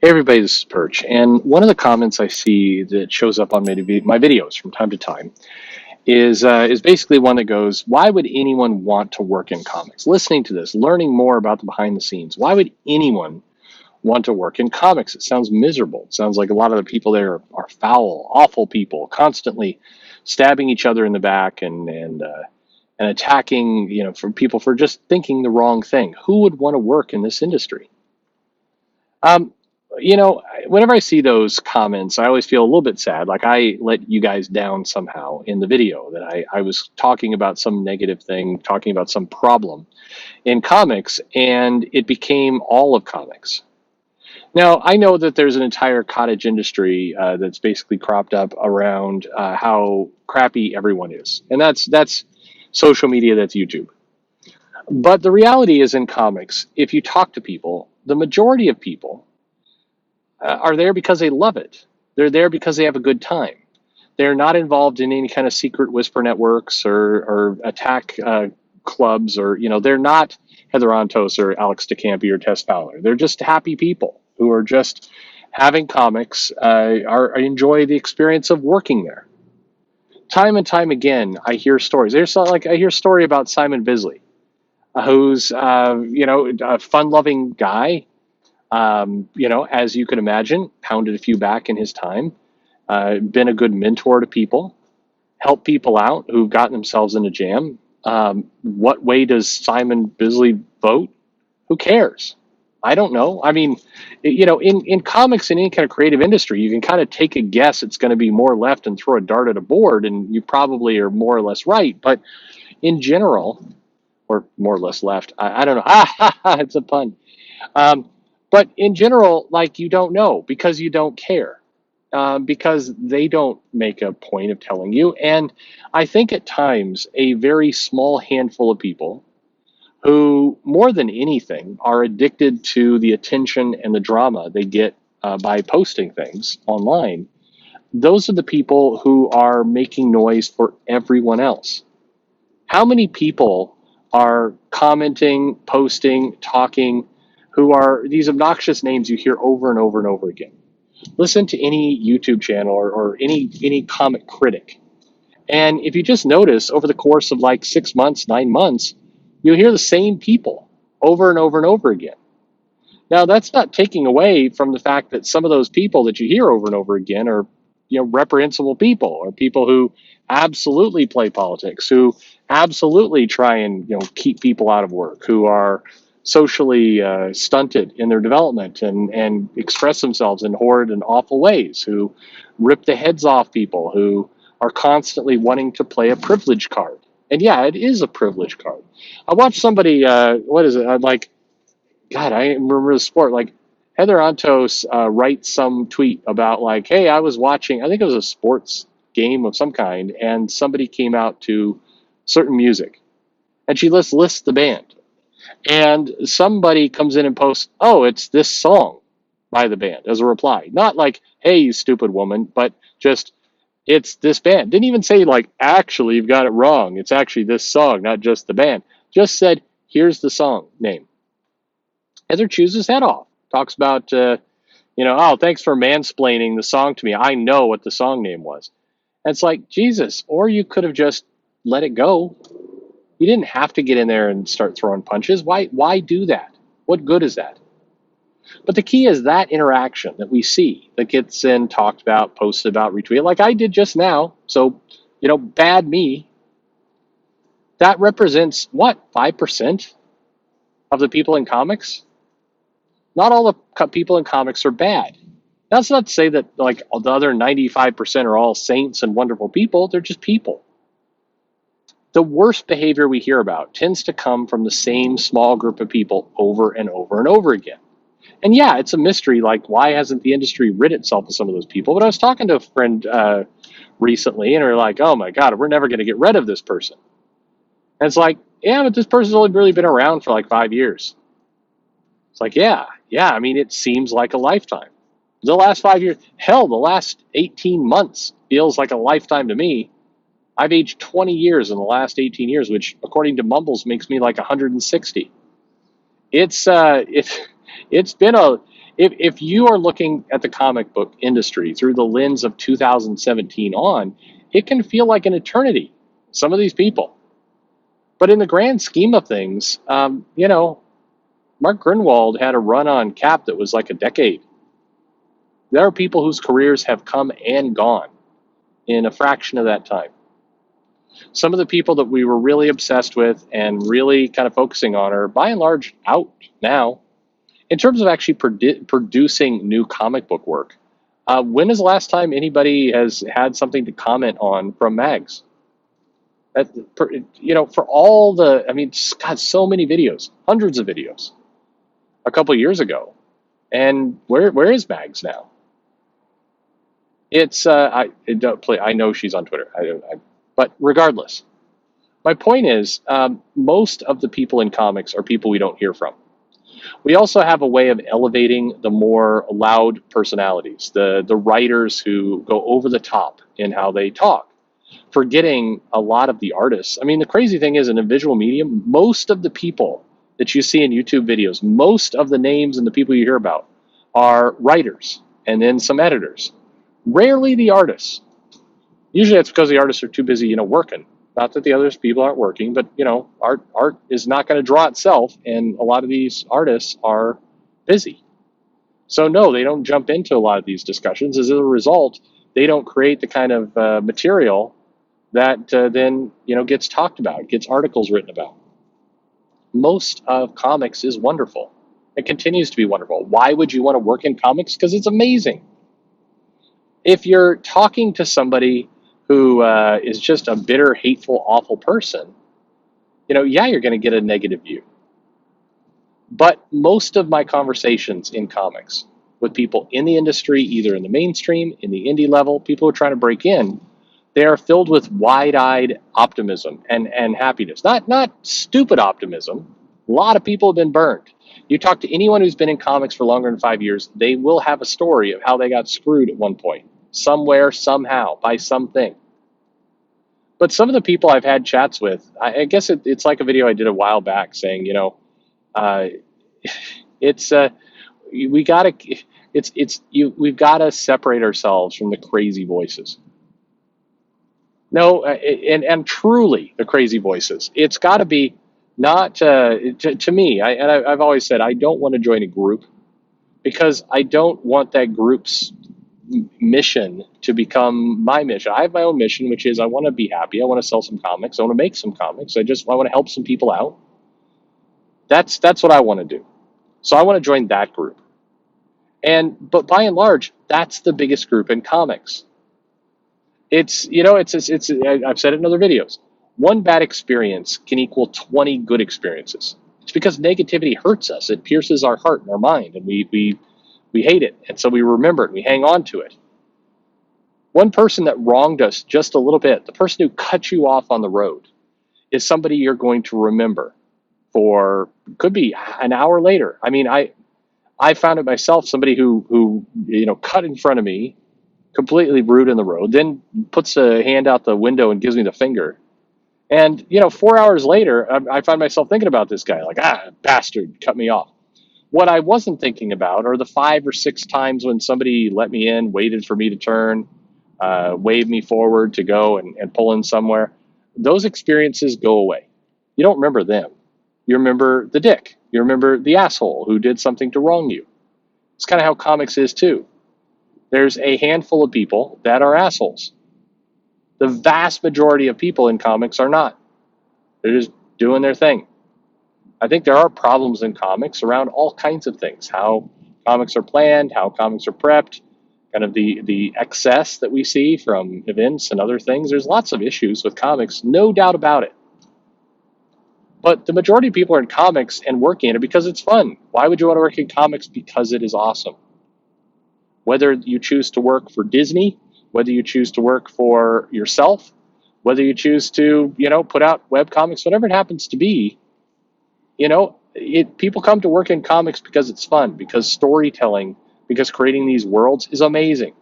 Hey everybody, this is Perch, and one of the comments I see that shows up on my videos from time to time is basically one that goes, "Why would anyone want to work in comics?" Listening to this, learning more about the behind the scenes, why would anyone want to work in comics? It sounds miserable. It sounds like a lot of the people there are foul, awful people, constantly stabbing each other in the back and attacking, for people for just thinking the wrong thing. Who would want to work in this industry? Um, Whenever I see those comments, I always feel a little bit sad. Like I let you guys down somehow in the video that I was talking about some negative thing, talking about some problem in comics, and it became all of comics. Now, I know that there's an entire cottage industry that's basically cropped up around how crappy everyone is. And that's social media, that's YouTube. But the reality is in comics, if you talk to people, the majority of people are there because they love it. They're there because they have a good time. They're not involved in any kind of secret whisper networks or attack clubs, or they're not Heather Antos or Alex DeCampi or Tess Fowler. They're just happy people who are just having comics, enjoy the experience of working there. Time and time again, I hear stories. I hear a story about Simon Bisley, who's a fun-loving guy, as you can imagine, pounded a few back in his time, been a good mentor to people, helped people out who've gotten themselves in a jam. What way does Simon Bisley vote? Who cares? I don't know. I mean, in comics and any kind of creative industry, you can kind of take a guess it's going to be more left and throw a dart at a board, and you probably are more or less right. But in general, or more or less left, I don't know. It's a pun. Um, but in general, like, you don't know because you don't care, because they don't make a point of telling you. And I think at times a very small handful of people who, more than anything, are addicted to the attention and the drama they get by posting things online. Those are the people who are making noise for everyone else. How many people are commenting, posting, talking, who are these obnoxious names you hear over and over and over again? Listen to any YouTube channel or any comic critic. And if you just notice over the course of like 6 months, 9 months, you'll hear the same people over and over and over again. Now, that's not taking away from the fact that some of those people that you hear over and over again are, reprehensible people, or people who absolutely play politics, who absolutely try and, keep people out of work, who are socially stunted in their development and express themselves in horrid and awful ways, who rip the heads off people, who are constantly wanting to play a privilege card. And yeah, it is a privilege card. I watched somebody, what is it? I'm like, God, I remember the sport. Like Heather Antos writes some tweet about like, hey, I was watching, I think it was a sports game of some kind, and somebody came out to certain music. And she lists the band. And somebody comes in and posts, oh, it's this song by the band as a reply. Not like, hey, you stupid woman, but just, it's this band. Didn't even say like, actually, you've got it wrong. It's actually this song, not just the band. Just said, here's the song name. Heather chews his head off. Talks about, oh, thanks for mansplaining the song to me. I know what the song name was. And it's like, Jesus, or you could have just let it go. You didn't have to get in there and start throwing punches. Why do that? What good is that? But the key is that interaction that we see that gets in, talked about, posted about, retweeted, like I did just now. So, bad me. That represents what, 5% of the people in comics? Not all the people in comics are bad. That's not to say that like the other 95% are all saints and wonderful people. They're just people. The worst behavior we hear about tends to come from the same small group of people over and over and over again. And yeah, it's a mystery, like, why hasn't the industry rid itself of some of those people? But I was talking to a friend recently, and they're like, oh my God, we're never going to get rid of this person. And it's like, yeah, but this person's only really been around for like 5 years. It's like, yeah, I mean, it seems like a lifetime. The last 5 years, hell, the last 18 months feels like a lifetime to me. I've aged 20 years in the last 18 years, which according to Mumbles makes me like 160. It's been If you are looking at the comic book industry through the lens of 2017 on, it can feel like an eternity. Some of these people, but in the grand scheme of things, Mark Grunwald had a run on Cap that was like a decade. There are people whose careers have come and gone in a fraction of that time. Some of the people that we were really obsessed with and really kind of focusing on are by and large out now. In terms of actually producing new comic book work, when is the last time anybody has had something to comment on from mags? For all the, I mean, God, so many videos, hundreds of videos a couple of years ago. And where is mags now? It's I know she's on Twitter. But regardless, my point is, most of the people in comics are people we don't hear from. We also have a way of elevating the more loud personalities, the writers who go over the top in how they talk, forgetting a lot of the artists. I mean, the crazy thing is, in a visual medium, most of the people that you see in YouTube videos, most of the names and the people you hear about are writers and then some editors. Rarely the artists. Usually it's because the artists are too busy, working. Not that the other people aren't working, but art is not going to draw itself, and a lot of these artists are busy. So no, they don't jump into a lot of these discussions. As a result, they don't create the kind of material that then gets talked about, gets articles written about. Most of comics is wonderful. It continues to be wonderful. Why would you want to work in comics? Because it's amazing. If you're talking to somebody who is just a bitter, hateful, awful person, you're going to get a negative view. But most of my conversations in comics with people in the industry, either in the mainstream, in the indie level, people who are trying to break in, they are filled with wide-eyed optimism and happiness. Not stupid optimism. A lot of people have been burned. You talk to anyone who's been in comics for longer than 5 years, they will have a story of how they got screwed at one point, somewhere, somehow, by something. But some of the people I've had chats with, I guess it's like a video I did a while back saying, it's we gotta we've got to separate ourselves from the crazy voices. No, and truly the crazy voices. It's got to be not to me. I've always said I don't want to join a group because I don't want that group's mission to become my mission. I have my own mission, which is I want to be happy. I want to sell some comics. I want to make some comics. I want to help some people out. That's what I want to do. So I want to join that group. But by and large, that's the biggest group in comics. I've said it in other videos. One bad experience can equal 20 good experiences. It's because negativity hurts us. It pierces our heart and our mind, and we hate it. And so we remember it. We hang on to it. One person that wronged us just a little bit, the person who cut you off on the road, is somebody you're going to remember for, could be an hour later. I mean, I found it myself, somebody who cut in front of me, completely rude in the road, then puts a hand out the window and gives me the finger. And 4 hours later, I find myself thinking about this guy, like, bastard, cut me off. What I wasn't thinking about are the 5 or 6 times when somebody let me in, waited for me to turn, waved me forward to go and pull in somewhere. Those experiences go away. You don't remember them. You remember the dick. You remember the asshole who did something to wrong you. It's kind of how comics is too. There's a handful of people that are assholes. The vast majority of people in comics are not. They're just doing their thing. I think there are problems in comics around all kinds of things. How comics are planned, how comics are prepped, kind of the excess that we see from events and other things. There's lots of issues with comics, no doubt about it. But the majority of people are in comics and working in it because it's fun. Why would you want to work in comics? Because it is awesome. Whether you choose to work for Disney, whether you choose to work for yourself, whether you choose to, put out web comics, whatever it happens to be, people come to work in comics because it's fun, because storytelling, because creating these worlds is amazing.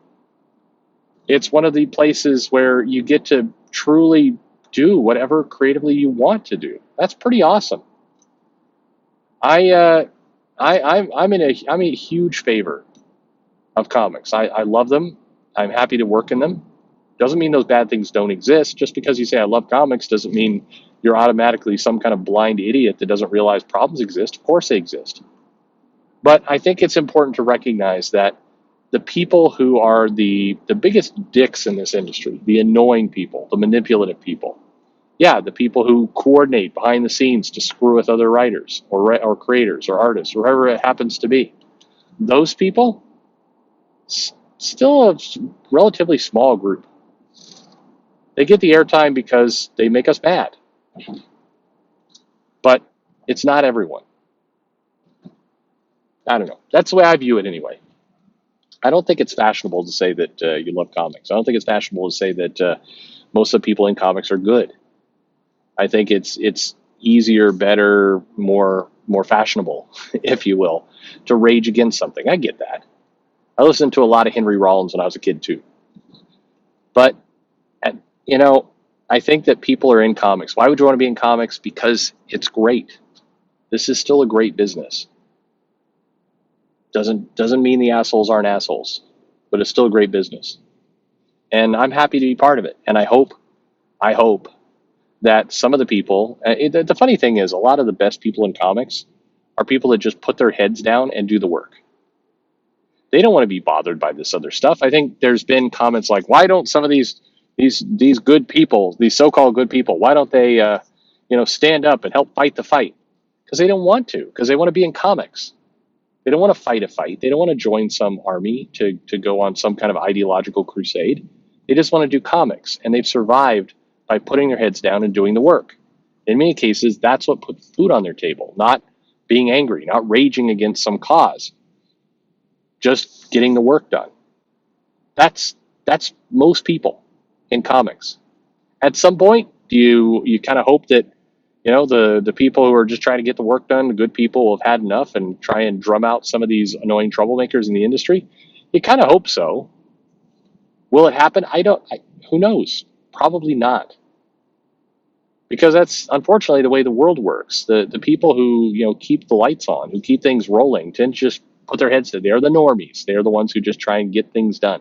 It's one of the places where you get to truly do whatever creatively you want to do. That's pretty awesome. I I'm a huge favor of comics. I love them. I'm happy to work in them. Doesn't mean those bad things don't exist. Just because you say I love comics doesn't mean you're automatically some kind of blind idiot that doesn't realize problems exist. Of course they exist. But I think it's important to recognize that the people who are the biggest dicks in this industry, the annoying people, the manipulative people, yeah, the people who coordinate behind the scenes to screw with other writers or creators or artists, or whoever it happens to be, those people, still a relatively small group. They get the airtime because they make us mad, but it's not everyone. I don't know. That's the way I view it anyway. I don't think it's fashionable to say that you love comics. I don't think it's fashionable to say that most of the people in comics are good. I think it's easier, better, more fashionable, if you will, to rage against something. I get that. I listened to a lot of Henry Rollins when I was a kid too. But you know, I think that people are in comics. Why would you want to be in comics? Because it's great. This is still a great business. Doesn't mean the assholes aren't assholes, but it's still a great business. And I'm happy to be part of it. And I hope that some of the people. The funny thing is, a lot of the best people in comics are people that just put their heads down and do the work. They don't want to be bothered by this other stuff. I think there's been comments like, why don't some of these good people, these so-called good people, why don't they stand up and help fight the fight? Because they don't want to, because they want to be in comics. They don't want to fight a fight. They don't want to join some army to go on some kind of ideological crusade. They just want to do comics, and they've survived by putting their heads down and doing the work. In many cases, that's what puts food on their table, not being angry, not raging against some cause, just getting the work done. That's most people in comics. At some point, do you kind of hope that the people who are just trying to get the work done, the good people, will have had enough and try and drum out some of these annoying troublemakers in the industry? You kind of hope so. Will it happen? Who knows? Probably not, because that's unfortunately the way the world works. The people who keep the lights on, who keep things rolling, tend to just put their heads down. They're the normies. They're the ones who just try and get things done.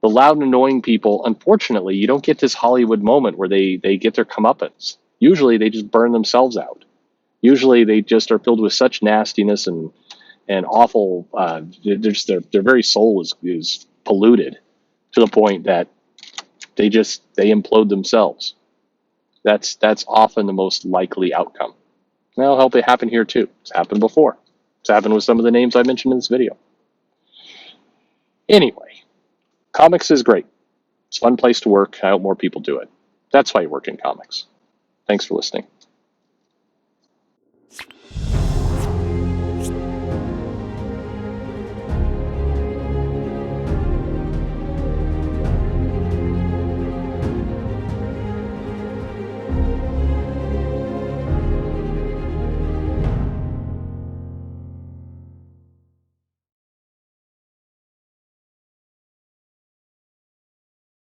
The loud and annoying people, unfortunately, you don't get this Hollywood moment where they get their comeuppance. Usually they just burn themselves out. Usually they just are filled with such nastiness and awful. Their very soul is polluted to the point that they implode themselves. That's often the most likely outcome. Well, I'll help it happen here too. It's happened before. It's happened with some of the names I mentioned in this video. Anyway, comics is great. It's a fun place to work. I hope more people do it. That's why you work in comics. Thanks for listening.